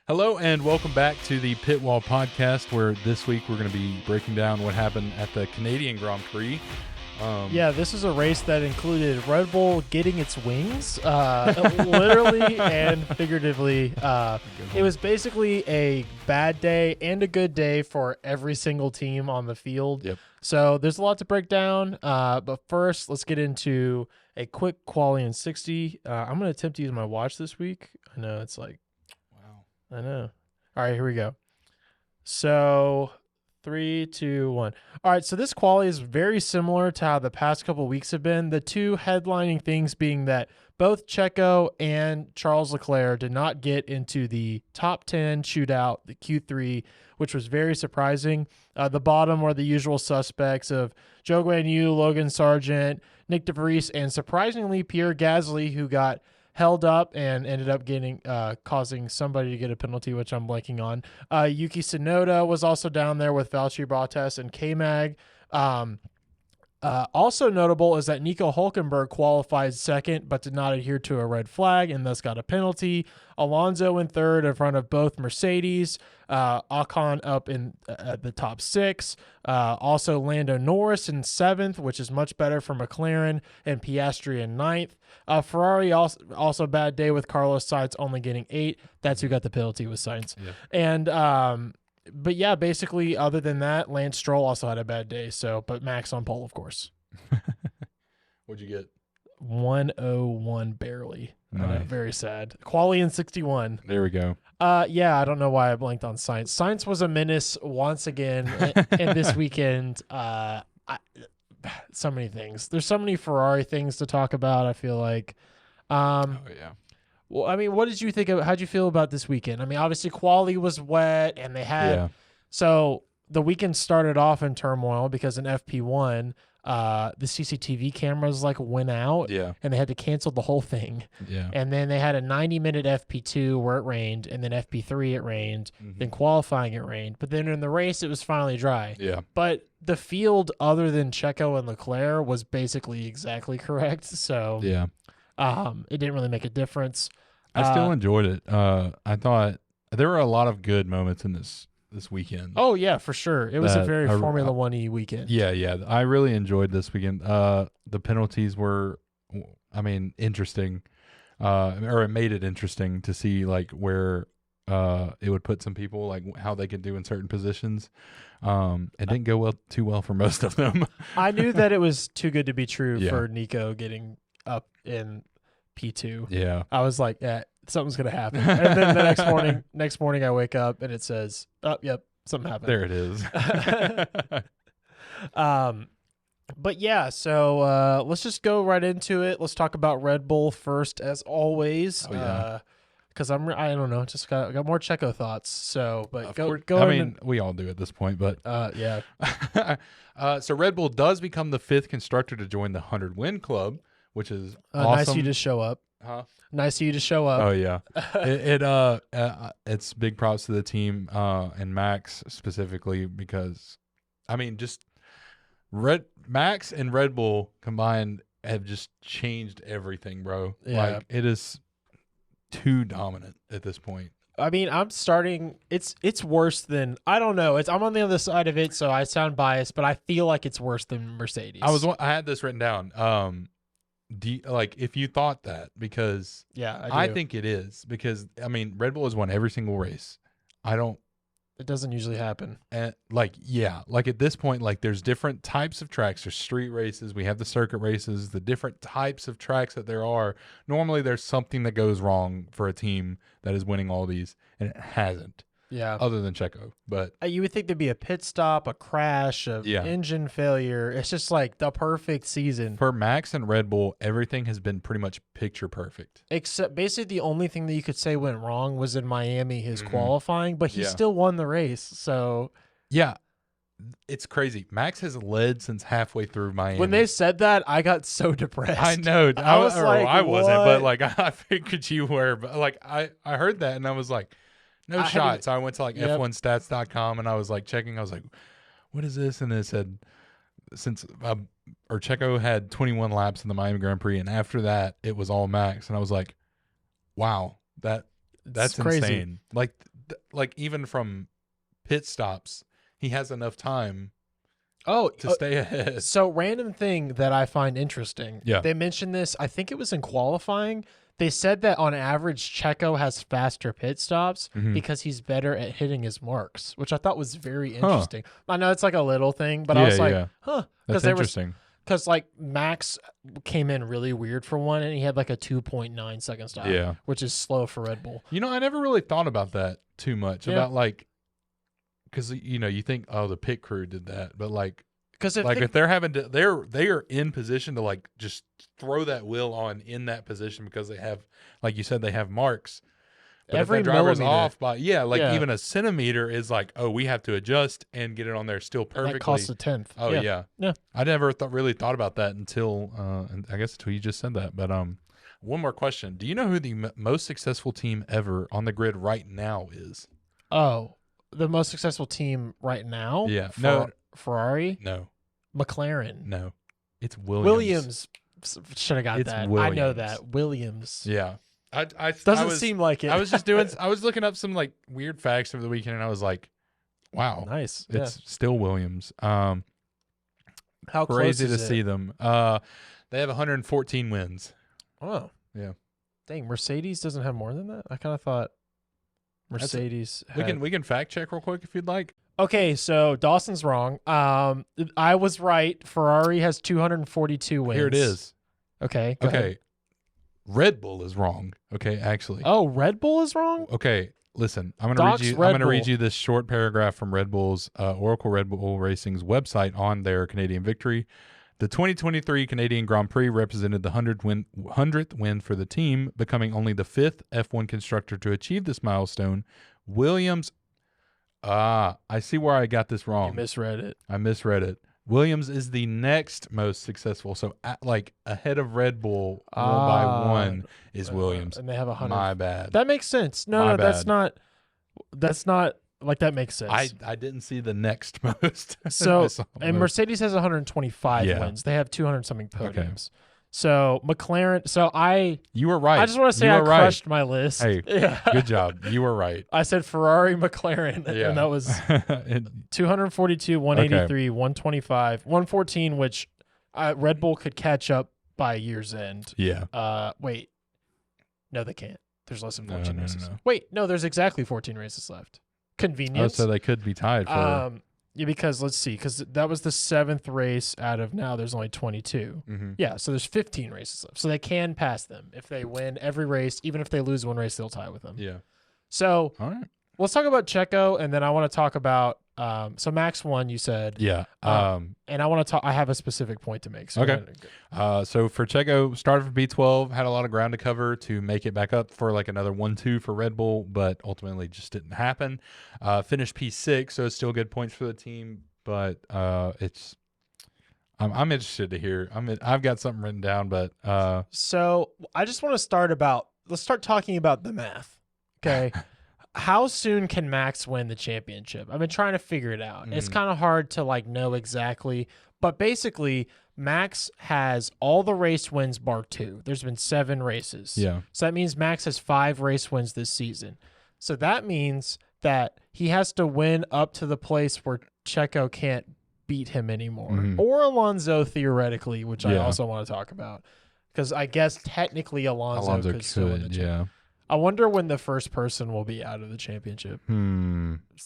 Hello and welcome back to the Pit Wall Podcast, where this week we're going to be breaking down what happened at the Canadian Grand Prix. This is a race that included Red Bull getting its wings, literally and figuratively. It was basically a bad day and a good day for every single team on the field. Yep. So there's a lot to break down. But first, let's get into a quick quali in 60. I'm going to attempt to use my watch this week. I know it's like, wow. I know. All right, here we go. So 3, 2, 1. All right, so this quali is very similar to how the past couple of weeks have been. The two headlining things being that both Checo and Charles Leclerc did not get into the top 10 shootout, the Q3, which was very surprising. The bottom were the usual suspects of Zhou Guanyu, Logan Sargent, Nick DeVries, and surprisingly Pierre Gasly, who got held up and ended up getting causing somebody to get a penalty, which I'm blanking on. Yuki Tsunoda was also down there with Valtteri Bottas and K-Mag. Also notable is that Nico Hülkenberg qualified second but did not adhere to a red flag and thus got a penalty. Alonso in third in front of both Mercedes. Ocon up in the top 6. Also Lando Norris in 7th, which is much better for McLaren, and Piastri in 9th. Ferrari also bad day with Carlos Sainz only getting 8. That's who got the penalty with Sainz. Yeah. And but yeah, basically other than that, Lance Stroll also had a bad day. But Max on pole, of course. What'd you get? 101 barely. Nice. Very sad. Quali in 61. There we go. Yeah, I don't know why I blanked on Sainz. Sainz was a menace once again in this weekend. So many things. There's so many Ferrari things to talk about, I feel like. Oh, yeah. Well, I mean, what did you think of? How'd you feel about this weekend? I mean, obviously, quali was wet, and they had. Yeah. So the weekend started off in turmoil because in FP1, the CCTV cameras went out. Yeah. And they had to cancel the whole thing. Yeah. And then they had a 90-minute FP2 where it rained, and then FP3 it rained. Mm-hmm. Then qualifying it rained, but then in the race it was finally dry. Yeah. But the field, other than Checo and Leclerc, was basically exactly correct. So yeah. It didn't really make a difference. I still enjoyed it. I thought there were a lot of good moments in this weekend. Oh, yeah, for sure. It was a very Formula One-y weekend. Yeah. I really enjoyed this weekend. The penalties were, interesting. Or it made it interesting to see, where it would put some people, how they could do in certain positions. It didn't go too well for most of them. I knew that it was too good to be true for Nico getting up in P2. Yeah. I was like, something's going to happen. And then the next morning I wake up and it says, oh, yep, something happened. There it is. But yeah, so let's just go right into it. Let's talk about Red Bull first, as always. Oh, yeah. Because I don't know, just got more Checo thoughts. So, but go. We all do at this point, but yeah. So Red Bull does become the 5th constructor to join the 100-win club, which is awesome. Nice of you to show up. Huh? Nice of you to show up. Oh yeah. It's big props to the team and Max specifically because, just Max and Red Bull combined have just changed everything, bro. Yeah. It is too dominant at this point. I'm starting. It's worse than, I don't know. I'm on the other side of it, so I sound biased, but I feel like it's worse than Mercedes. I had this written down. If you thought that, because I think it is, because Red Bull has won every single race. It doesn't usually happen. And at this point, there's different types of tracks. There's street races. We have the circuit races, the different types of tracks that there are. Normally there's something that goes wrong for a team that is winning all these, and it hasn't. Yeah. Other than Checo. But you would think there'd be a pit stop, a crash, engine failure. It's just the perfect season. For Max and Red Bull, everything has been pretty much picture perfect. Except basically the only thing that you could say went wrong was in Miami, his qualifying, but he still won the race. So yeah. It's crazy. Max has led since halfway through Miami. When they said that, I got so depressed. I know. I wasn't, what? but I figured you were. But I heard that and I was like, no shot. So I went to F1stats.com and I was checking. I was like, what is this? And it said Checo had 21 laps in the Miami Grand Prix, and after that it was all Max. And I was like, wow, that's crazy. insane. like even from pit stops, he has enough time to stay ahead. So random thing that I find interesting. Yeah. They mentioned this, I think it was in qualifying. They said that on average, Checo has faster pit stops because he's better at hitting his marks, which I thought was very interesting. I know it's like a little thing, but I was like, That's interesting. Because like Max came in really weird for one, and he had like a 2.9 second stop, which is slow for Red Bull. I never really thought about that too much about like, because you think, oh, the pit crew did that, but like. Because if they're having to, they are in position to like just throw that wheel on in that position because they have, like you said, they have marks. But every if that driver's millimeter off by even a centimeter is like, oh, we have to adjust and get it on there still perfectly. And that costs a tenth. Oh yeah. I never really thought about that until I guess until you just said that. But one more question: do you know who the most successful team ever on the grid right now is? Oh, the most successful team right now? Yeah. No. Ferrari? No. McLaren? No. It's Williams. Williams should have got that. Williams. I know that. Williams. Yeah. Doesn't seem like it. I was looking up some like weird facts over the weekend, and I was like, wow. Nice. It's still Williams. How crazy to see them. They have 114 wins. Oh. Yeah. Dang, Mercedes doesn't have more than that? I kind of thought Mercedes we can fact check real quick if you'd like. Okay, so Dawson's wrong. I was right. Ferrari has 242 wins. Here it is. Okay. Okay. Ahead. Red Bull is wrong. Okay, actually. Oh, Red Bull is wrong? Okay, listen. I'm going to read you this short paragraph from Red Bull's Oracle Red Bull Racing's website on their Canadian victory. The 2023 Canadian Grand Prix represented the 100th win for the team, becoming only the 5th F1 constructor to achieve this milestone. Williams. I see where I got this wrong. You misread it. I misread it. Williams is the next most successful. So, ahead of Red Bull by one is Williams. And they have 100. My bad. That makes sense. No, that's not like that makes sense. I didn't see the next most. So, and Mercedes has 125 wins. They have 200 something podiums. Okay. So McLaren. So you were right. I just want to say I crushed my list. Hey, good job. You were right. I said Ferrari, McLaren, and that was 242, 183, 125, 114, which Red Bull could catch up by year's end. Yeah. Wait, no, they can't. There's less than 14 races. No. Wait, no, there's exactly 14 races left. Convenience. Oh, so they could be tied for. Yeah, because let's see, because that was the 7th race out of now. There's only 22. Mm-hmm. Yeah, so there's 15 races left. So they can pass them if they win every race. Even if they lose one race, they'll tie with them. Yeah. So all right, let's talk about Checo, and then I want to talk about. So Max won, you said. Yeah. And I want to talk. I have a specific point to make. So okay. So for Checo, started for B12, had a lot of ground to cover to make it back up for like another 1-2 for Red Bull, but ultimately just didn't happen. Finished P6, so it's still good points for the team, but it's. I'm interested to hear. I've got something written down, but. So I just want to let's start talking about the math. Okay. How soon can Max win the championship? I've been trying to figure it out. It's kind of hard to like know exactly, but basically Max has all the race wins bar 2. There's been 7 races. Yeah. So that means Max has 5 race wins this season. So that means that he has to win up to the place where Checo can't beat him anymore, or Alonso theoretically, which I also want to talk about, because I guess technically Alonso could still win the championship. I wonder when the first person will be out of the championship.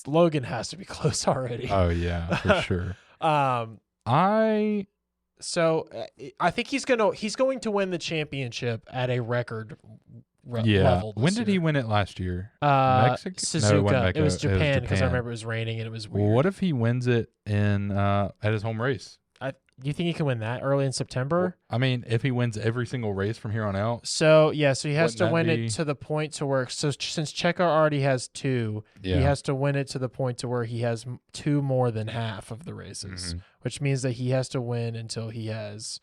Logan has to be close already. Oh yeah, for sure. So I think he's going to win the championship at a record level. When did he win it last year? Mexico? Suzuka. It was Japan because I remember it was raining and it was weird. Well, what if he wins it in at his home race? Do you think he can win that early in September? Well, I mean, if he wins every single race from here on out. So he has to win it to the point to where, so since Checo already has 2, he has to win it to the point to where he has 2 more than half of the races, which means that he has to win until he has,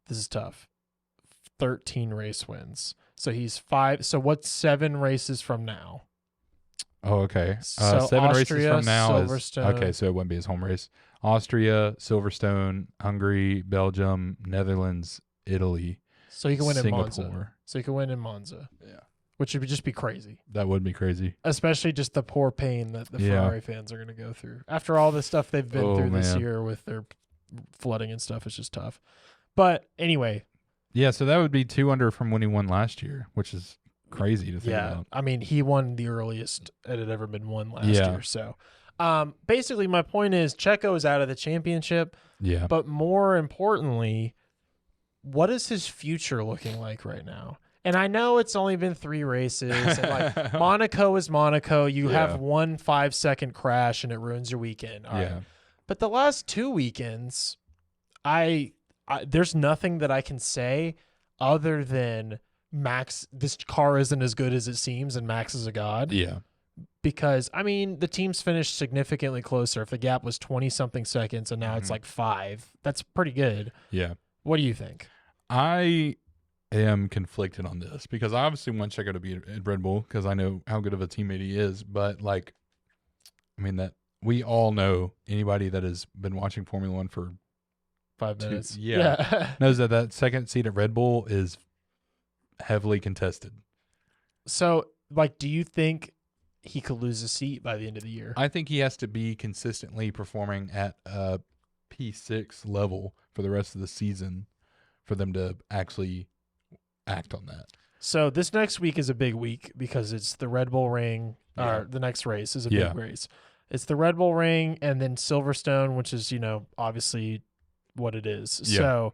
this is tough, 13 race wins. So he's 5. So what's 7 races from now? Oh, okay. So 7 Austria, races from now Silverstone. Okay, so it wouldn't be his home race. Austria, Silverstone, Hungary, Belgium, Netherlands, Italy. So he can win Singapore. in Monza. So he can win in Monza. Yeah. which would just be crazy. That would be crazy. Especially just the poor pain that the Ferrari fans are going to go through. After all the stuff they've been through this year with their flooding and stuff, it's just tough. But anyway. Yeah, so that would be 2 under from when he won last year, which is crazy to think about. I mean, he won the earliest it had ever been won last year. So basically my point is Checo is out of the championship. Yeah. But more importantly, what is his future looking like right now? And I know it's only been 3 races. And like Monaco is Monaco. You have 1 5-second crash and it ruins your weekend. All right. But the last 2 weekends, there's nothing that I can say other than Max, this car isn't as good as it seems, and Max is a god. Yeah. Because, I mean, the teams finished significantly closer. If the gap was 20-something seconds and now it's like 5, that's pretty good. Yeah. What do you think? I am conflicted on this because I obviously want Checo to be at Red Bull because I know how good of a teammate he is. But, like, I mean, that we all know anybody that has been watching Formula One for 5 minutes. Knows that second seat at Red Bull is heavily contested. So, like, do you think he could lose a seat by the end of the year? I think he has to be consistently performing at a P6 level for the rest of the season for them to actually act on that. So this next week is a big week because it's the Red Bull Ring. Or the next race is a big race. It's the Red Bull Ring and then Silverstone, which is, obviously what it is. Yeah. So,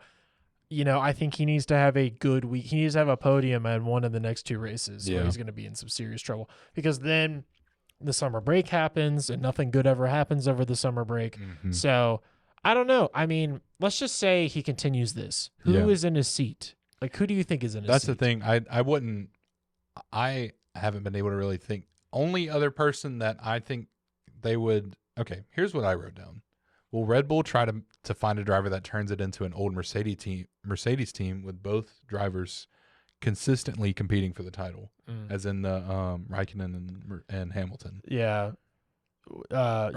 I think he needs to have a good week. He needs to have a podium at one of the next 2 races where he's going to be in some serious trouble because then the summer break happens and nothing good ever happens over the summer break. Mm-hmm. So I don't know. I mean, let's just say he continues this. Who is in his seat? Like, who do you think is in his seat? That's the thing. I haven't been able to really think. Only other person that I think they would. Okay, here's what I wrote down. Will Red Bull try to find a driver that turns it into an old Mercedes team with both drivers consistently competing for the title, as in the Raikkonen and Hamilton? Yeah. No.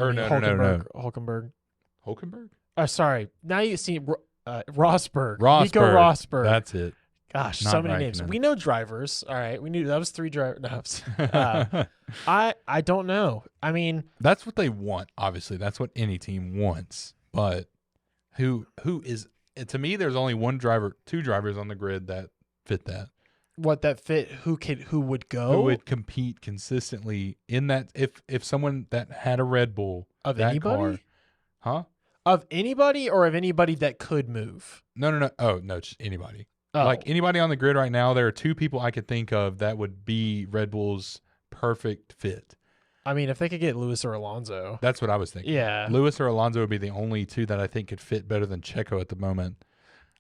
Hulkenberg? Sorry. Now you see Rosberg. Rosberg. Nico Rosberg. That's it. Gosh, Not so many Raikkonen. names. We know drivers. All right. We knew that was 3 drivers. No, I don't know. I mean, that's what they want. Obviously, that's what any team wants. But who is? To me, there's only 2 drivers on the grid that fit that. What that fit? Who would go? Who would compete consistently in that? If someone that had a Red Bull of that anybody, car, of anybody, or of anybody that could move? No. Oh no, just anybody. Oh. Like anybody on the grid right now, there are 2 people I could think of that would be Red Bull's perfect fit. I mean, if they could get Lewis or Alonso. That's what I was thinking. Yeah. Lewis or Alonso would be the only 2 that I think could fit better than Checo at the moment.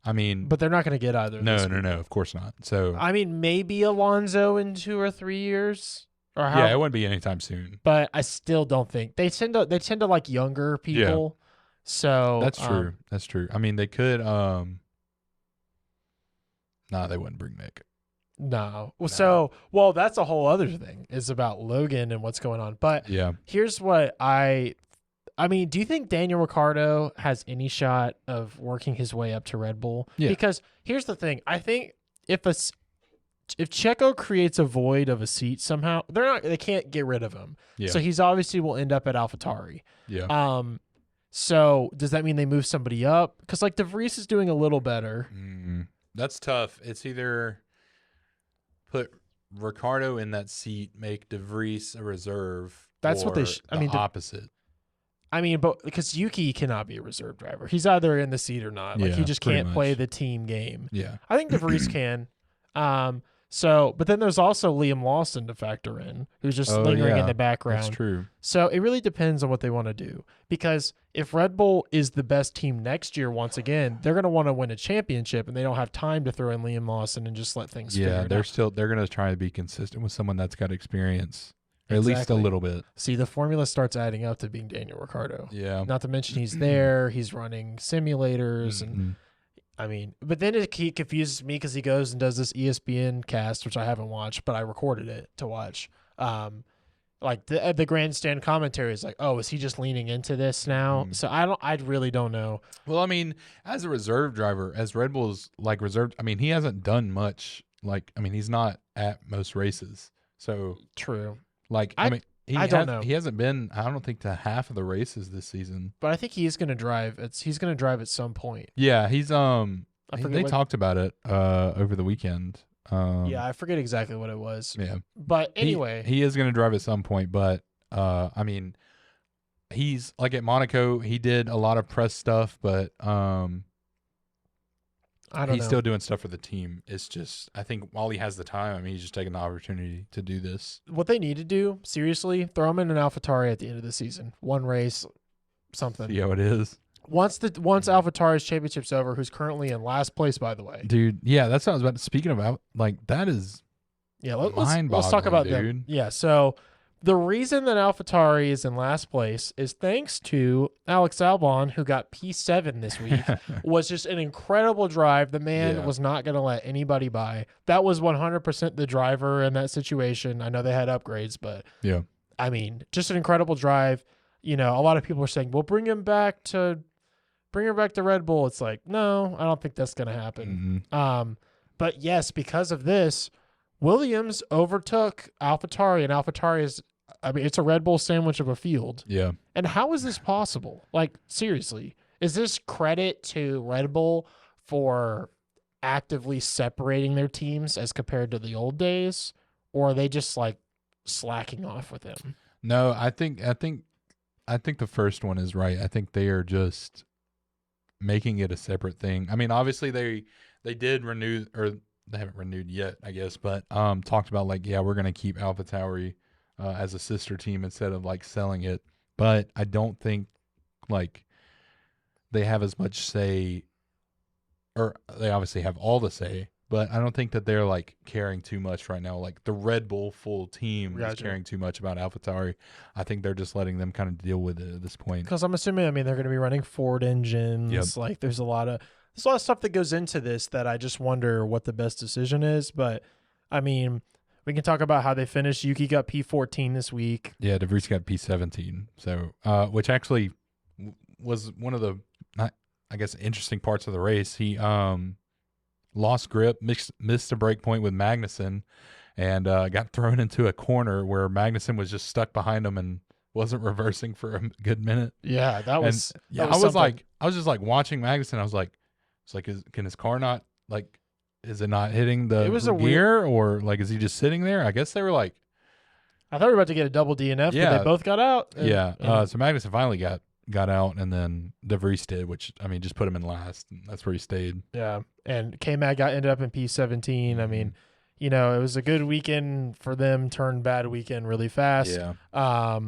I mean. But they're not going to get either. No, of course not. So. I mean, maybe Alonso in 2 or 3 years. Or how, yeah, it wouldn't be anytime soon. But I still don't think. They tend to like younger people. Yeah. So. That's true. That's true. I mean, they could. Nah, they wouldn't bring Nick. No. Well, that's a whole other thing. Is about Logan and what's going on. But here's what I mean, do you think Daniel Ricciardo has any shot of working his way up to Red Bull? Yeah. Because here's the thing. I think if Checo creates a void of a seat somehow, they can't get rid of him. Yeah. So he's obviously will end up at AlphaTauri. Yeah. So does that mean they move somebody up? Because like De Vries is doing a little better. That's tough. It's either put Ricardo in that seat, make De Vries a reserve. That's what they. Opposite. I mean, but because Yuki cannot be a reserve driver, he's either in the seat or not. Like he just can't play the team game. Yeah, I think De Vries can. But then there's also Liam Lawson to factor in, who's just lingering in the background. That's true. So it really depends on what they want to do. Because if Red Bull is the best team next year, once again, they're going to want to win a championship, and they don't have time to throw in Liam Lawson and just let things. Yeah, they're going to try to be consistent with someone that's got experience, or at least a little bit. See, the formula starts adding up to being Daniel Ricciardo. Yeah. Not to mention he's there. He's running simulators and. I mean, but then he confuses me because he goes and does this ESPN cast, which I haven't watched, but I recorded it to watch. Like the grandstand commentary is like, oh, is he just leaning into this now? So I really don't know. Well, I mean, as a reserve driver, as Red Bull's like reserved, I mean, he hasn't done much like, I mean, he's not at most races. So, True. like, I don't know. He hasn't been, I don't think, to half of the races this season. But I think he's going to drive. He's going to drive at some point. Yeah, he's they what, talked about it over the weekend. yeah, I forget exactly what it was. Yeah. But anyway, he is going to drive at some point, but I mean, he's like at Monaco, he did a lot of press stuff, but I don't he's know. still doing stuff for the team. It's just, I think while he has the time, I mean, he's just taking the opportunity to do this. What they need to do, seriously, throw him in an AlphaTauri at the end of the season. One race, something. See how it is. Once AlphaTauri's championship's over, who's currently in last place, by the way. Dude, yeah, that's what I was about to, speaking about, like, that is let's talk about them. Yeah, so the reason that AlphaTauri is in last place is thanks to Alex Albon, who got P7 this week. Was just an incredible drive. The man was not going to let anybody by. That was 100% the driver in that situation. I know they had upgrades, but yeah, I mean, just an incredible drive. You know, a lot of people are saying, "Well, bring her back to Red Bull." It's like, no, I don't think that's going to happen. Mm-hmm. But yes, because of this, Williams overtook AlphaTauri, and AlphaTauri is, I mean, it's a Red Bull sandwich of a field. Yeah. And how is this possible? Like, seriously, is this credit to Red Bull for actively separating their teams as compared to the old days? Or are they just like slacking off with him? No, I think the first one is right. I think they are just making it a separate thing. I mean, obviously they did renew, or they haven't renewed yet, I guess, but talked about like, yeah, we're going to keep AlphaTauri as a sister team instead of like selling it. But I don't think like they have as much say, or they obviously have all the say, but I don't think that they're like caring too much right now. Like the Red Bull full team is caring too much about AlphaTauri. I think they're just letting them kind of deal with it at this point. Because I'm assuming, I mean, they're going to be running Ford engines. Yep. Like there's a lot of stuff that goes into this that I just wonder what the best decision is. But I mean, we can talk about how they finished. Yuki got P14 this week. Yeah, De Vries got P17. So, which actually was one of the, I guess, interesting parts of the race. He lost grip, missed a break point with Magnussen, and got thrown into a corner where Magnussen was just stuck behind him and wasn't reversing for a good minute. Yeah, that was. Yeah, I was just like watching Magnussen. I was like, it's like, can his car not like? Is it not hitting the gear, or like is he just sitting there? I guess they were like, I thought we were about to get a double DNF, but they both got out. So Magnussen finally got out, and then De Vries did, which I mean just put him in last. And that's where he stayed. Yeah, and K-Mag ended up in P17. I mean, you know, it was a good weekend for them. Turned bad weekend really fast. Yeah. I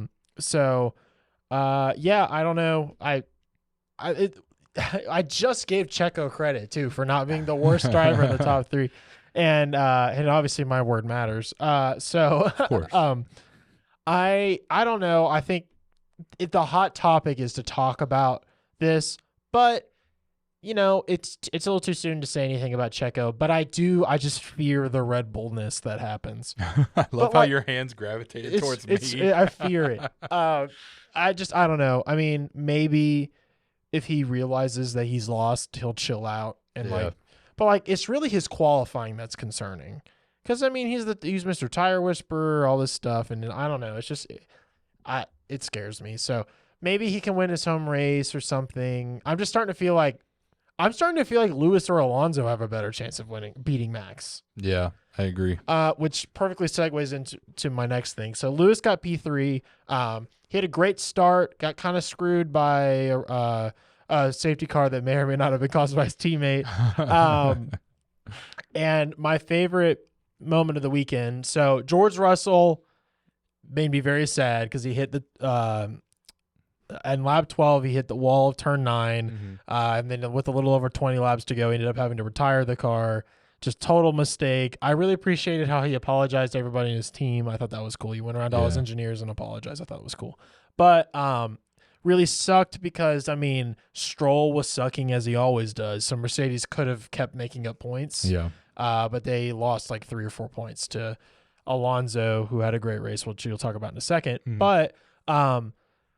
don't know. I just gave Checo credit too for not being the worst driver in the top three, and obviously my word matters. So of course. I don't know. I think if the hot topic is to talk about this, but you know, it's a little too soon to say anything about Checo. But I just fear the Red Bullness that happens. I love how your hands gravitated towards me. I fear it. I don't know. I mean, maybe if he realizes that he's lost, he'll chill out and but it's really his qualifying that's concerning. Because I mean, he's Mr. Tire Whisperer, all this stuff, and I don't know. It's just, it scares me. So maybe he can win his home race or something. I'm starting to feel like Lewis or Alonso have a better chance of beating Max. Yeah, I agree. Which perfectly segues into my next thing. So Lewis got P3. He had a great start, got kind of screwed by a safety car that may or may not have been caused by his teammate. And my favorite moment of the weekend. So George Russell made me very sad because he hit in lap 12, he hit the wall of turn 9. And then with a little over 20 laps to go, he ended up having to retire the car. Just total mistake. I really appreciated how he apologized to everybody in his team. I thought that was cool. He went around to all his engineers and apologized. I thought it was cool. But really sucked because, I mean, Stroll was sucking as he always does. So Mercedes could have kept making up points. Yeah. But they lost like 3 or 4 points to Alonso, who had a great race, which you'll talk about in a second. But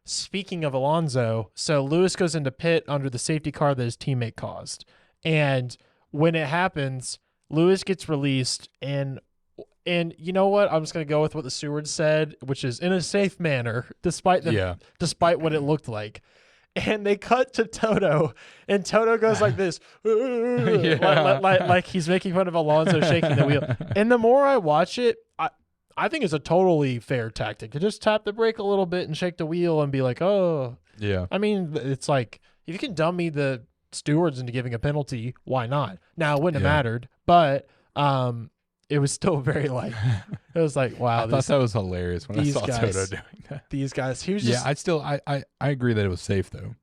speaking of Alonso, so Lewis goes into pit under the safety car that his teammate caused. And when it happens, Lewis gets released, and you know what? I'm just gonna go with what the steward said, which is in a safe manner, despite what it looked like. And they cut to Toto, and Toto goes like this, like he's making fun of Alonso shaking the wheel. And the more I watch it, I think it's a totally fair tactic to just tap the brake a little bit and shake the wheel and be like, oh. Yeah. I mean, it's like, if you can dummy the stewards into giving a penalty, why not? Now, it wouldn't have mattered, but it was still very like, it was like, wow. I thought that was hilarious when I saw Toto doing that. These guys, he was just. Yeah, I agree that it was safe, though.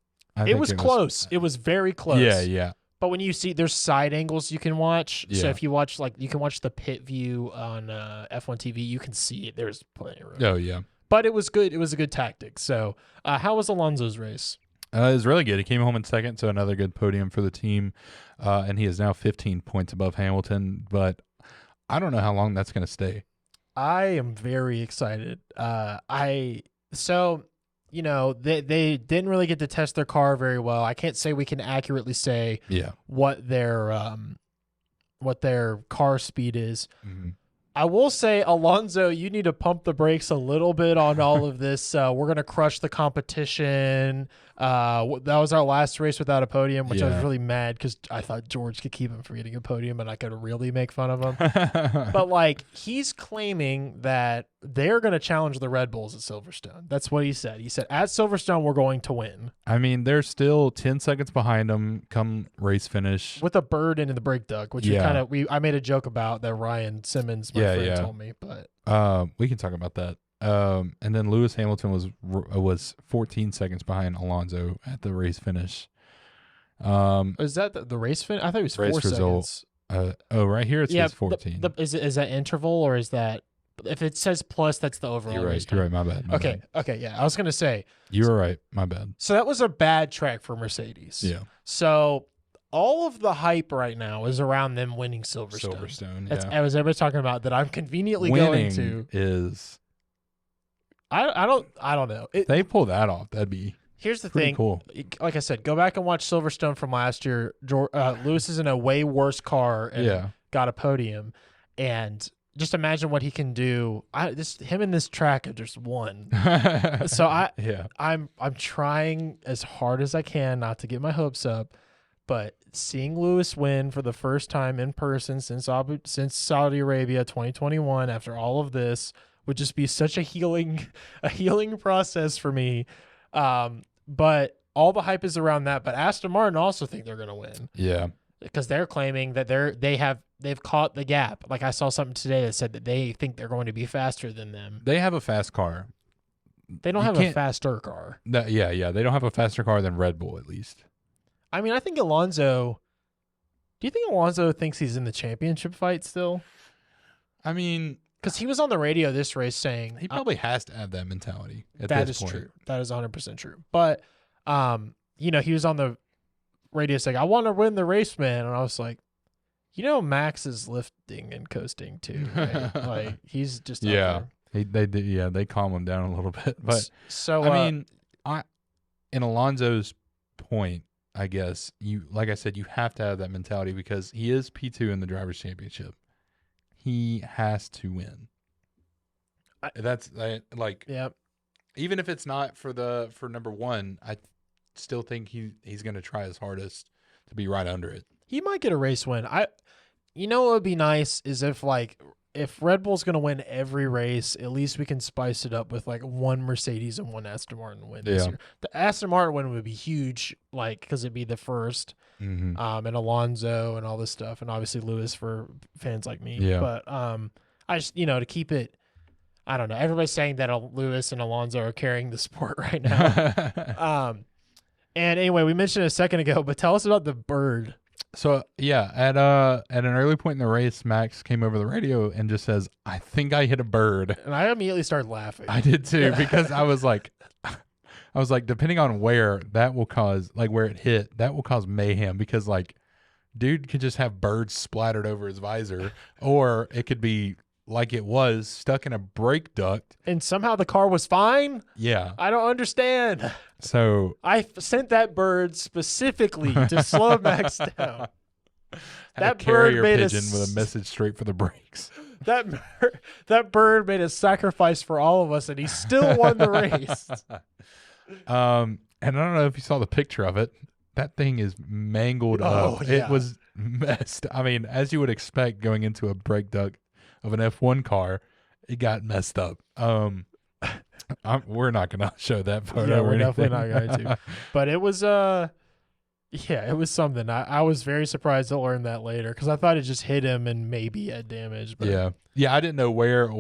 It was close. It was very close. Yeah. But when you see, there's side angles you can watch. Yeah. So if you watch, you can watch the pit view on F1 TV. You can see it. There's plenty of room. Oh, yeah. But it was good. It was a good tactic. So how was Alonso's race? It was really good. He came home in second, so another good podium for the team. And he is now 15 points above Hamilton. But I don't know how long that's going to stay. I am very excited. You know, they didn't really get to test their car very well. I can't say we can accurately say what their car speed is. Mm-hmm. I will say, Alonso, you need to pump the brakes a little bit on all of this. We're going to crush the competition. That was our last race without a podium, which I was really mad because I thought George could keep him from getting a podium and I could really make fun of him. But, he's claiming that they're going to challenge the Red Bulls at Silverstone. That's what he said. He said, at Silverstone, we're going to win. I mean, they're still 10 seconds behind them come race finish. With a bird into the brake duct, which I made a joke about that Ryan Simmons, my friend, told me. But we can talk about that. And then Lewis Hamilton was 14 seconds behind Alonso at the race finish. Is that the race finish? I thought it was 4 seconds. Right here it says 14. Is that interval or is that? If it says plus, that's the overall. You're right. You're right. My bad. Okay. Yeah, I was gonna say you were right. My bad. So that was a bad track for Mercedes. Yeah. So all of the hype right now is around them winning Silverstone. That's as everybody's talking about that. I'm conveniently going to is. I don't know. If they pull that off, that'd be. Here's the thing. Cool. Like I said, go back and watch Silverstone from last year. Lewis is in a way worse car and got a podium, and just imagine what he can do. Him and this track have just won. So I'm trying as hard as I can not to get my hopes up, but seeing Lewis win for the first time in person since Saudi Arabia 2021 after all of this would just be such a healing process for me. But all the hype is around that. But Aston Martin also think they're going to win. Yeah. Because they're claiming that they've caught the gap. Like I saw something today that said that they think they're going to be faster than them. They have a fast car. They don't have a faster car. Yeah. They don't have a faster car than Red Bull, at least. I mean, I think Alonso. Do you think Alonso thinks he's in the championship fight still? I mean, because he was on the radio this race saying he probably has to have that mentality. That is true. That is 100% true. But he was on the radio saying, "I want to win the race, man," and I was like, Max is lifting and coasting too. Right? Like he's just they calm him down a little bit. But so I mean, in Alonso's point, I guess like I said, you have to have that mentality because he is P2 in the Drivers' Championship. He has to win. Even if it's not for number one, I still think he's going to try his hardest to be right under it. He might get a race win. What would be nice is if Red Bull's going to win every race, at least we can spice it up with one Mercedes and one Aston Martin win this year. The Aston Martin win would be huge, because it'd be the first, and Alonso and all this stuff, and obviously Lewis for fans like me. Yeah. But I just to keep it. I don't know. Everybody's saying that Lewis and Alonso are carrying the sport right now. And anyway, we mentioned it a second ago, but tell us about the bird. So at an early point in the race, Max came over the radio and just says, "I think I hit a bird," and I immediately started laughing. I did too because I was like, depending on where that will cause, where it hit, that will cause mayhem because dude could just have birds splattered over his visor, or it could be like it was stuck in a brake duct, and somehow the car was fine. Yeah, I don't understand. So I sent that bird specifically to slow Max down. That carrier bird made pigeon with a message straight for the brakes. that bird made a sacrifice for all of us, and he still won the race. And I don't know if you saw the picture of it. That thing is mangled up. Yeah. It was messed. I mean, as you would expect going into a brake duct of an F1 car, it got messed up. We're not going to show that photo. Yeah, or we're anything. definitely not going to. But it was yeah, it was something. I was very surprised to learn that later because I thought it just hit him and maybe had damage. But yeah. I didn't know where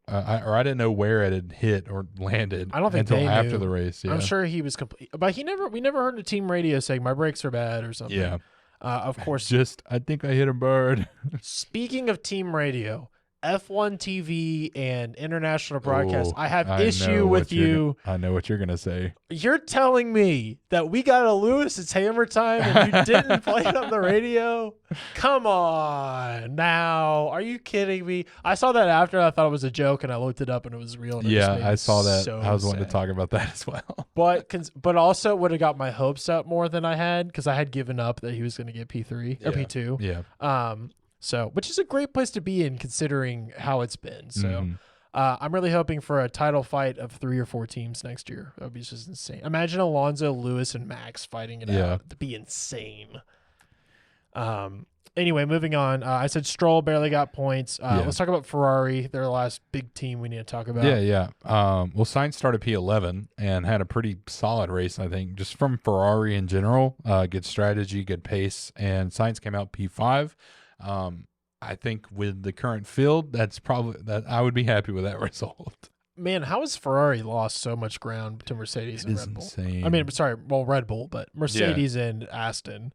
I didn't know where it had hit or landed. I don't think until they after knew. the race. Yeah. I'm sure he was complete, but we never heard the team radio saying my brakes are bad or something. Yeah. Of course. I think I hit a bird. Speaking of team radio, F1 TV and international broadcast, I have issue with you. I know what you're going to say. You're telling me that we got a Lewis, it's hammer time, and you didn't play it on the radio? Come on now. Are you kidding me? I saw that after. I thought it was a joke, and I looked it up, and it was real. And I saw that. So I was wanting sad. to talk about that as well. But also would have got my hopes up more than I had because I had given up that he was going to get P3 or P2. Yeah. So, which is a great place to be in considering how it's been. So, I'm really hoping for a title fight of 3 or 4 teams next year. That would be just insane. Imagine Alonso, Lewis, and Max fighting it out. It'd be insane. Anyway, moving on. I said Stroll barely got points. Let's talk about Ferrari. They're the last big team we need to talk about. Yeah. Well, Sainz started P11 and had a pretty solid race, I think, just from Ferrari in general. Good strategy, good pace. And Sainz came out P5. I think with the current field, that's probably that I would be happy with that result. Man, how has Ferrari lost so much ground to Mercedes and Red Bull? Insane. I mean, sorry, well, Red Bull, but Mercedes and Aston.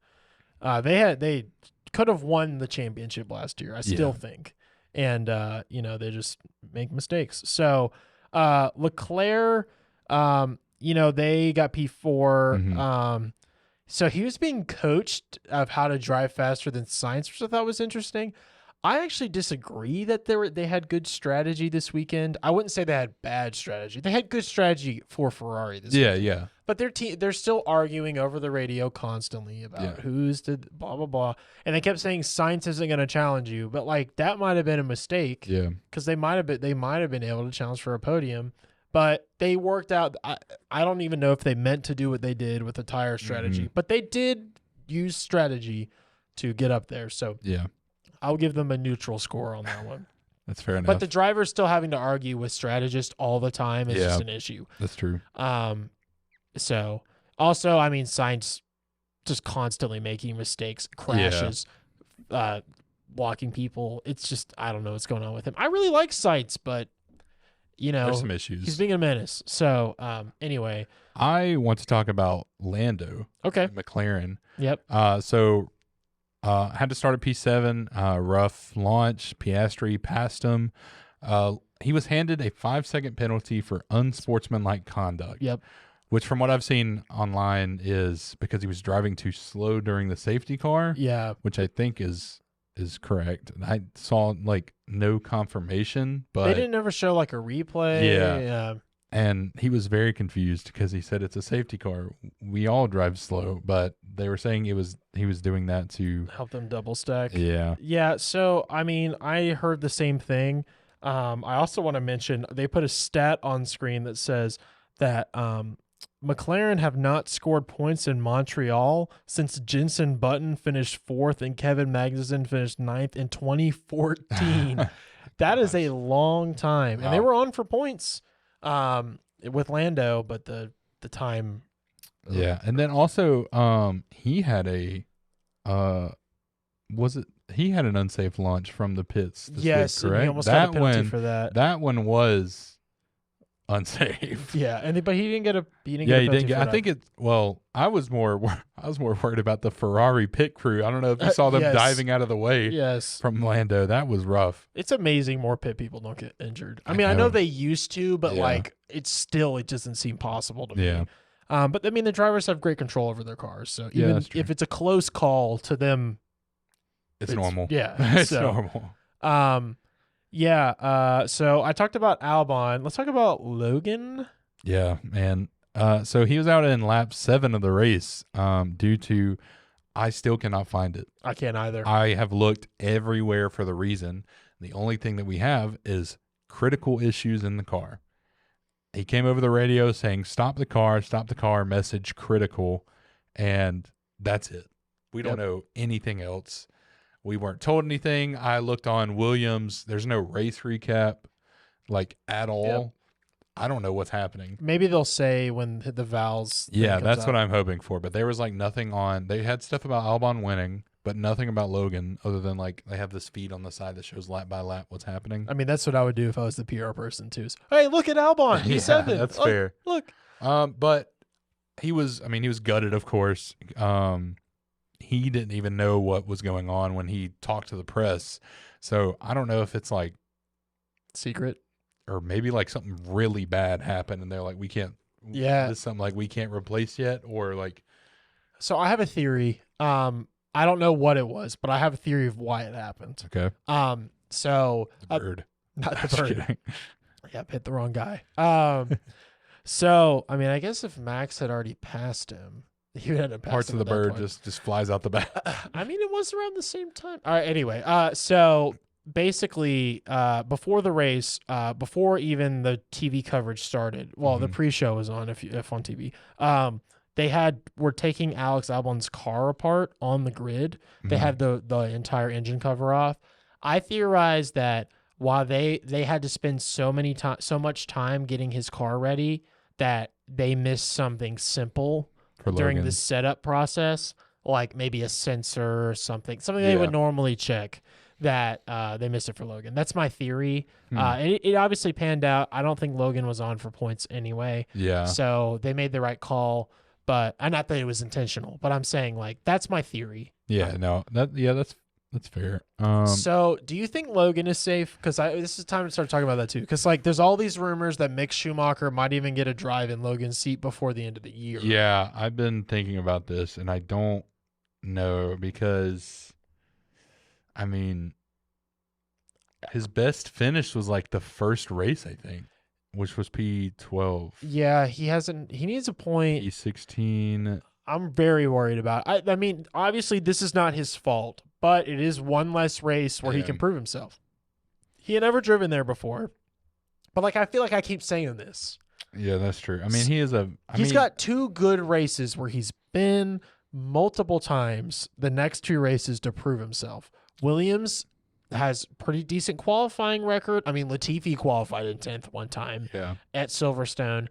They could have won the championship last year, I still think. And they just make mistakes. So Leclerc, they got P4. So he was being coached of how to drive faster than Sainz, which I thought was interesting. I actually disagree that they had good strategy this weekend. I wouldn't say they had bad strategy. They had good strategy for Ferrari this weekend. Yeah. But they're still arguing over the radio constantly about who's to blah, blah, blah. And they kept saying Sainz isn't going to challenge you. But, that might have been a mistake. Yeah. Because they might have been able to challenge for a podium. But they worked out. I don't even know if they meant to do what they did with the tire strategy. But they did use strategy to get up there. So I'll give them a neutral score on that one. That's fair enough. But the driver's still having to argue with strategists all the time is just an issue. That's true. So also, I mean, Sainz just constantly making mistakes, crashes, blocking people. It's just, I don't know what's going on with him. I really like Sainz, but there's some issues. He's being a menace. So, anyway, I want to talk about Lando. Okay. McLaren. Yep. Had to start at P7, rough launch. Piastri passed him. He was handed a 5-second penalty for unsportsmanlike conduct. Yep. Which, from what I've seen online, is because he was driving too slow during the safety car. Yeah. Which I think is correct. I saw no confirmation, but they didn't ever show a replay. Yeah. And he was very confused because he said it's a safety car. We all drive slow, but they were saying he was doing that to help them double stack. Yeah. Yeah. So, I mean, I heard the same thing. I also want to mention they put a stat on screen that says that McLaren have not scored points in Montreal since Jenson Button finished 4th and Kevin Magnussen finished 9th in 2014. That is a long time. And they were on for points with Lando, but the time. Yeah. And then also he had he had an unsafe launch from the pits this yes, week, correct? He almost got a penalty for that. That one was unsafe. Yeah, but he didn't get a he didn't get. I think it. Well, I was more worried about the Ferrari pit crew. I don't know if you saw them diving out of the way. Yes, from Lando. That was rough. It's amazing more pit people don't get injured. I mean, I know they used to, but it doesn't seem possible to me. Yeah. But I mean, the drivers have great control over their cars, so even if it's a close call to them, it's normal. Yeah, it's normal. So I talked about Albon. Let's talk about Logan. Yeah, man. So he was out in lap 7 of the race due to, I still cannot find it. I can't either. I have looked everywhere for the reason. The only thing that we have is critical issues in the car. He came over the radio saying, stop the car, message critical, and that's it. We don't know anything else. We weren't told anything. I looked on Williams. There's no race recap, like, at all. Yep. I don't know what's happening. Maybe they'll say when the Vals. Yeah, that's what I'm hoping for. But there was like nothing on. They had stuff about Albon winning, but nothing about Logan other than like they have this feed on the side that shows lap by lap what's happening. I mean, that's what I would do if I was the PR person too. Hey, look at Albon. He's seventh. That's fair. Look. But he was gutted, of course. He didn't even know what was going on when he talked to the press. So I don't know if it's like secret. Or maybe like something really bad happened and they're like, we can't, this is something like we can't replace yet, or like. So I have a theory. I don't know what it was, but I have a theory of why it happened. Okay. So the bird. Not the bird. Yeah, hit the wrong guy. So I mean, I guess if Max had already passed him, he would have passed parts him of the bird just flies out the back. I mean, it was around the same time. All right. Anyway, so basically, before the race, before even the TV coverage started, well, the pre-show was on if on TV. Were taking Alex Albon's car apart on the grid. They had the entire engine cover off. I theorized that while they had to spend so much time getting his car ready, that they missed something simple during the setup process, like maybe a sensor or something they would normally check. That they missed it for Logan. That's my theory. It obviously panned out. I don't think Logan was on for points anyway. Yeah. So they made the right call, but not that it was intentional. But I'm saying like that's my theory. Yeah. That's fair. So do you think Logan is safe? Because this is time to start talking about that too. Because like there's all these rumors that Mick Schumacher might even get a drive in Logan's seat before the end of the year. Yeah, I've been thinking about this, and I don't know because. I mean, his best finish was like the first race, I think, which was P12. Yeah, he needs a point. P16. I'm very worried about it. I mean, obviously this is not his fault, but it is one less race where he can prove himself. He had never driven there before. But like I feel like I keep saying this. Yeah, that's true. I mean, he's got two good races where he's been multiple times the next two races to prove himself. Williams has pretty decent qualifying record. I mean, Latifi qualified in 10th one time at Silverstone.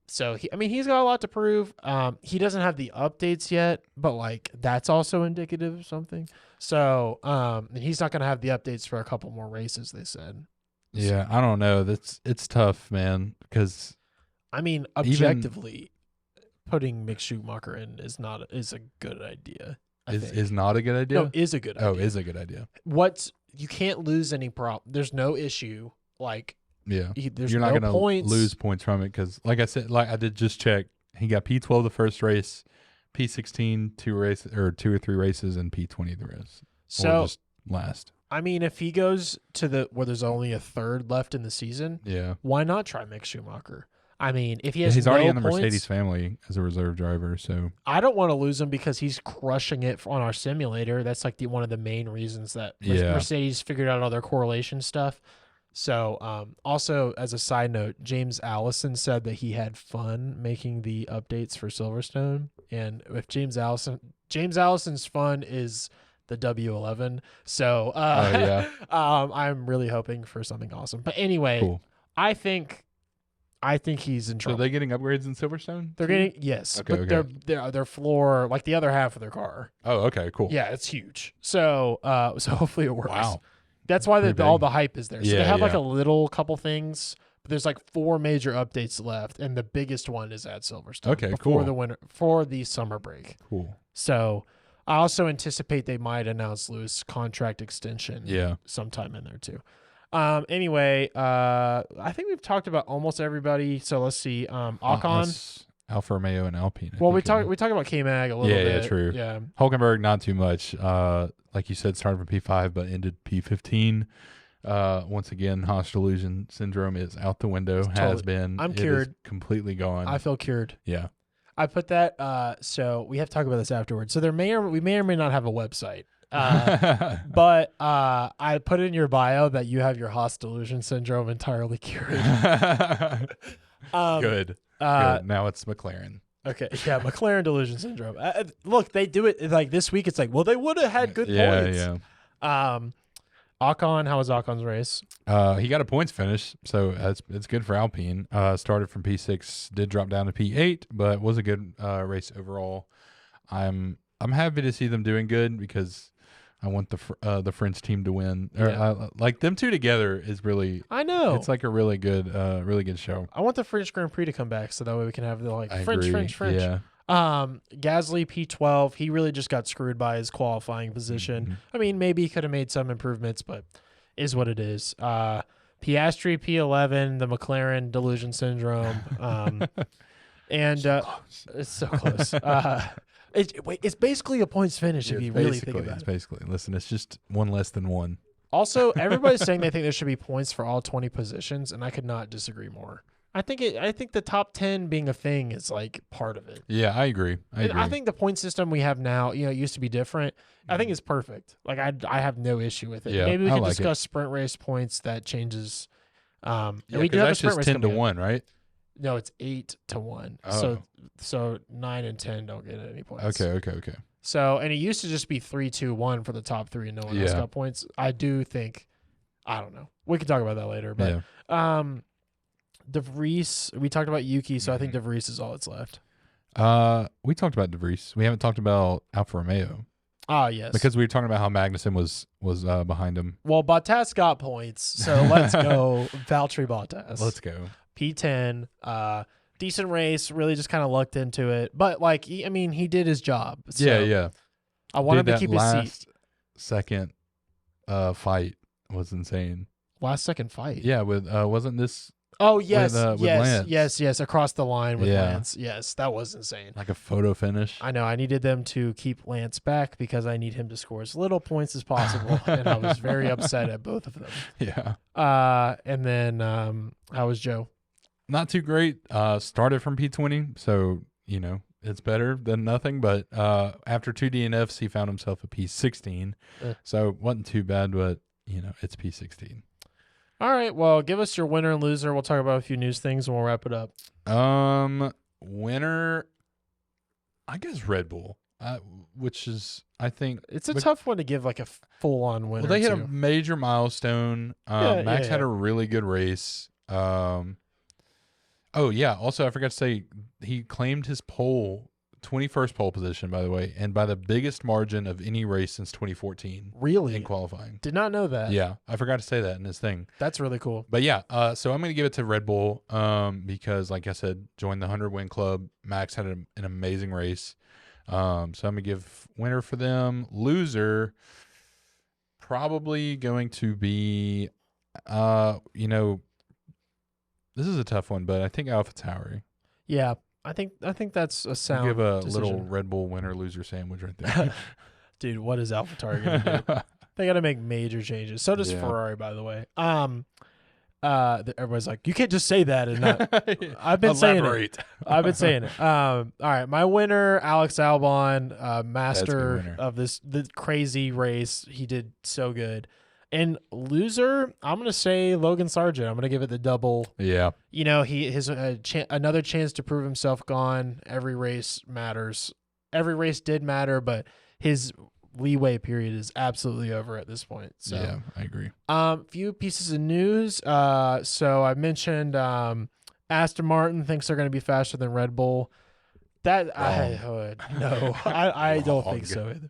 So, he's got a lot to prove. He doesn't have the updates yet, but, like, that's also indicative of something. So, and he's not going to have the updates for a couple more races, they said. Yeah, I don't know. It's tough, man, because... I mean, objectively, putting Mick Schumacher in is a good idea. Is not a good idea? No, is a good idea. Oh, is a good idea. You can't lose any problem. There's no issue. Like, you're there's not no going to lose points from it because, like I said, like I did just check, he got P12 the first race, P16 two or three races, and P20 the rest. So or just last. I mean, if he goes to where there's only a third left in the season, why not try Mick Schumacher? I mean, if he has he's already in the points, Mercedes family as a reserve driver, so I don't want to lose him because he's crushing it on our simulator. That's like one of the main reasons that Mercedes figured out all their correlation stuff. So, also as a side note, James Allison said that he had fun making the updates for Silverstone, and if James Allison's fun is the W11, so I'm really hoping for something awesome. But anyway, cool. I think he's in trouble. So are they getting upgrades in Silverstone? They're getting but their floor, like the other half of their car. Oh, okay, cool. Yeah, it's huge. So hopefully it works. Wow. That's why all the hype is there. So they have like a couple things, but there's like 4 major updates left, and the biggest one is at Silverstone. Okay, cool. For the summer break. Cool. So I also anticipate they might announce Lewis' contract extension sometime in there too. Anyway, I think we've talked about almost everybody. So let's see. Ocon, Alfa Romeo, and Alpine. Well, we talked about K-Mag a little bit. Yeah, true. Yeah. Hulkenberg, not too much. Like you said, started from P5, but ended P15. Once again, Haas delusion syndrome is out the window. Has been. I'm cured. Completely gone. I feel cured. Yeah. I put that. So we have to talk about this afterwards. So we may or may not have a website. But I put in your bio that you have your Haas delusion syndrome entirely cured. Good. Good. Now it's McLaren. Okay, yeah, McLaren delusion syndrome. Look, they do it like this week. It's like, well, they would have had good points. Yeah. Ocon, how was Ocon's race? He got a points finish, so it's good for Alpine. Started from P6, did drop down to P8, but was a good race overall. I'm happy to see them doing good because I want the French team to win. Yeah. Like them two together is really. I know it's like a really good show. I want the French Grand Prix to come back so that way we can have the French. Yeah. Gasly P12. He really just got screwed by his qualifying position. Mm-hmm. I mean, maybe he could have made some improvements, but is what it is. Piastri P11. The McLaren delusion syndrome. And it's so close. It's basically a points finish if you really think about it. Basically, listen, it's just one less than one. Also, everybody's saying they think there should be points for all 20 positions, and I could not disagree more. I think the top 10 being a thing is like part of it. Yeah, I agree. I think the point system we have now, it used to be different. I think it's perfect. Like I have no issue with it. Yeah, maybe we can discuss sprint race points that changes. We do have a sprint race 10-1, right? No, it's 8-1. Oh. So 9 and 10 don't get any points. Okay. So, and it used to just be 3-2-1 for the top three, and no one else got points. I do think, I don't know. We can talk about that later. But De Vries, we talked about Yuki, so I think De Vries is all that's left. We talked about De Vries. We haven't talked about Alfa Romeo. Ah, yes. Because we were talking about how Magnussen was behind him. Well, Bottas got points, so let's go Valtteri Bottas. Let's go. P10, decent race, really just kind of lucked into it. But, he did his job. So yeah. I wanted to keep his seat. Second fight was insane. Last second fight? Yeah, wasn't this... Oh, yes, with Lance. yes, across the line with Lance. Yes, that was insane. Like a photo finish. I know. I needed them to keep Lance back because I need him to score as little points as possible, and I was very upset at both of them. Yeah. And then how was Joe? Not too great. Started from P20, so, it's better than nothing. But after 2 DNFs, he found himself a P16. So wasn't too bad, but, it's P16. All right, well, give us your winner and loser. We'll talk about a few news things and we'll wrap it up. Winner, I guess Red Bull, which is, I think... It's a tough one to give like a full-on winner. Well, they hit a major milestone. Max had a really good race. Also, I forgot to say, he claimed his 21st pole position, by the way, and by the biggest margin of any race since 2014. Really? In qualifying. Did not know that. Yeah, I forgot to say that in his thing. That's really cool. But yeah, so I'm going to give it to Red Bull because, like I said, joined the 100-win club. Max had an amazing race. So I'm going to give winner for them. Loser, probably going to be, this is a tough one, but I think AlphaTauri. Yeah. I think that's a sound give a decision. Little Red Bull winner loser sandwich right there. Dude, what is AlphaTauri gonna do? They got to make major changes. So does Ferrari, by the way. Everybody's like, you can't just say that and not. I've been saying it. I've been saying it. All right, my winner, Alex Albon, master of the crazy race. He did so good. And loser, I'm gonna say Logan Sargent. I'm gonna give it the double. Yeah. His another chance to prove himself gone. Every race matters. Every race did matter, but his leeway period is absolutely over at this point. So yeah, I agree. Few pieces of news. So I mentioned Aston Martin thinks they're gonna be faster than Red Bull. I don't think so either.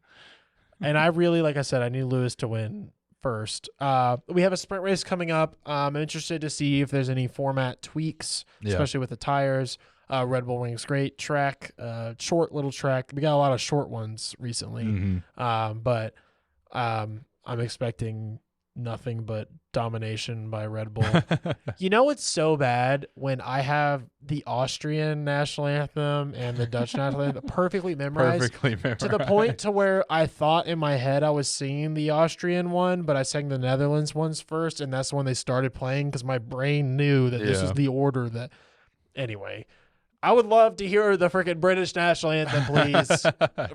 And I really, like I said, I need Lewis to win first. We have a sprint race coming up. I'm interested to see if there's any format tweaks, especially with the tires. Red Bull Ring's great track, short little track. We got a lot of short ones recently, but I'm expecting nothing but domination by Red Bull. It's so bad when I have the Austrian national anthem and the Dutch national anthem perfectly memorized to the point to where I thought in my head I was singing the Austrian one, but I sang the Netherlands ones first, and that's when they started playing because my brain knew that this was the order that. Anyway, I would love to hear the freaking British national anthem, please,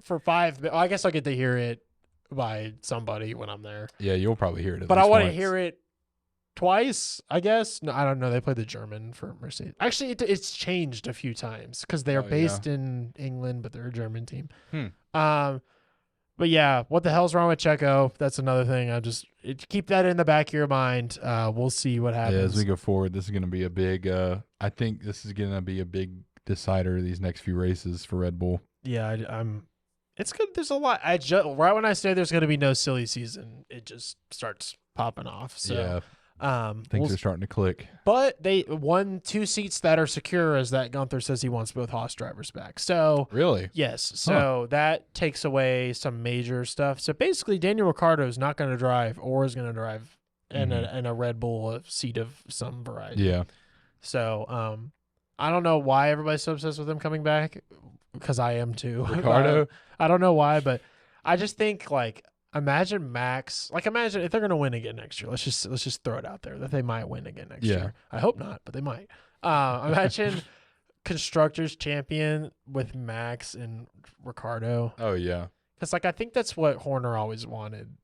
for 5 minutes. I guess I'll get to hear it by somebody when I'm there. Yeah, you'll probably hear it. But I want to hear it twice, I guess. No, I don't know. They play the German for Mercedes. Actually, it's changed a few times because they are based in England, but they're a German team. But yeah, what the hell's wrong with Checo? That's another thing. Keep that in the back of your mind. We'll see what happens. Yeah, as we go forward, this is going to be a big. I think this is going to be a big decider these next few races for Red Bull. Yeah, it's good. There's a lot. Right when I say there's going to be no silly season, it just starts popping off. So yeah. Things are starting to click. But they won 2 seats that are secure, as that Gunther says he wants both Haas drivers back. So really, yes. So that takes away some major stuff. So basically, Daniel Ricciardo is not going to drive, or is going to drive in a Red Bull seat of some variety. Yeah. So I don't know why everybody's so obsessed with him coming back, because I am too. Ricciardo. I don't know why, but I just think imagine Max. Imagine if they're going to win again next year. Let's just throw it out there that they might win again next year. I hope not, but they might. Imagine constructors champion with Max and Ricciardo. Oh yeah. Because I think that's what Horner always wanted.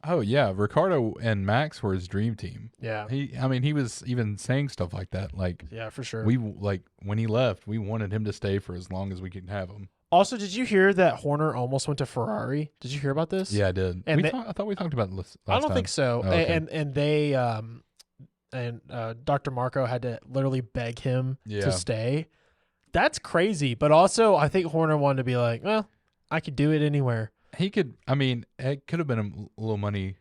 Oh yeah, Ricciardo and Max were his dream team. Yeah. He was even saying stuff like that. Yeah, for sure. When he left, we wanted him to stay for as long as we could have him. Also, did you hear that Horner almost went to Ferrari? Did you hear about this? Yeah, I did. And I thought we talked about it last I don't think so. Oh, okay. And they Dr. Marco had to literally beg him to stay. That's crazy. But also, I think Horner wanted to be like, well, I could do it anywhere. He could. I mean, it could have been a little money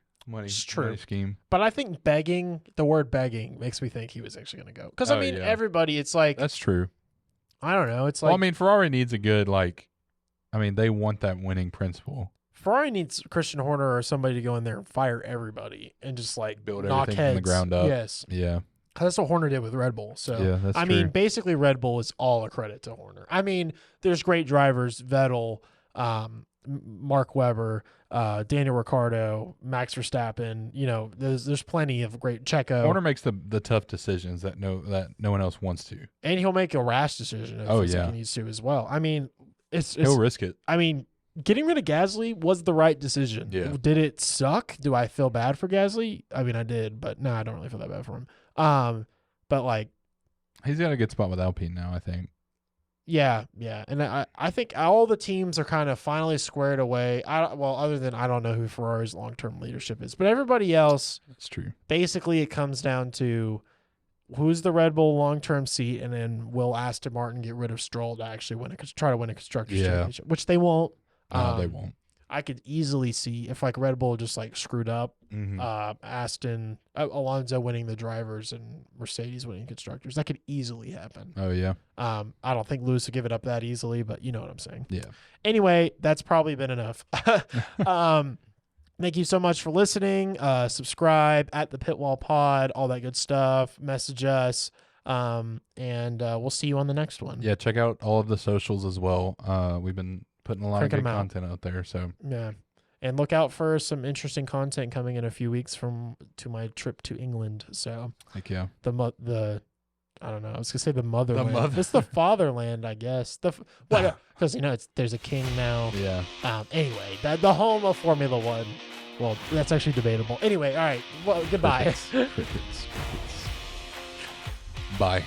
scheme. But I think the word begging makes me think he was actually going to go. Because everybody, it's like, that's true. I don't know. It's like, Ferrari needs a good they want that winning principle. Ferrari needs Christian Horner or somebody to go in there and fire everybody and just build knock everything heads from the ground up. Yes. Yeah. That's what Horner did with Red Bull. So yeah, that's true. mean, basically Red Bull is all a credit to Horner. I mean, there's great drivers, Vettel, Mark Webber, Daniel Ricciardo, Max Verstappen. There's plenty of great Checo. Horner makes the tough decisions that no one else wants to, and he'll make a rash decision if he needs to as well. I mean, he'll risk it. I mean, getting rid of Gasly was the right decision. Yeah. Did it suck? Do I feel bad for Gasly? I mean, I did, but no, I don't really feel that bad for him. But he's got a good spot with Alpine now, I think. Yeah, and I think all the teams are kind of finally squared away. Other than I don't know who Ferrari's long-term leadership is, but everybody else. That's true. Basically, it comes down to who's the Red Bull long-term seat, and then will Aston Martin get rid of Stroll to actually try to win a constructors championship, which they won't. No, they won't. I could easily see if Red Bull just screwed up, Alonso winning the drivers and Mercedes winning constructors. That could easily happen. Oh yeah. I don't think Lewis would give it up that easily, but you know what I'm saying. Yeah. Anyway, that's probably been enough. Thank you so much for listening. Subscribe at the Pitwall Pod, all that good stuff. Message us. And we'll see you on the next one. Yeah, check out all of the socials as well. We've been putting a lot of good content out there. So yeah, and look out for some interesting content coming in a few weeks to my trip to England. So heck yeah, the I don't know. I was gonna say the motherland. It's the fatherland, I guess. Because there's a king now. Yeah. Anyway, the home of Formula One. Well, that's actually debatable. Anyway, all right. Well, goodbye. Crickets. Bye.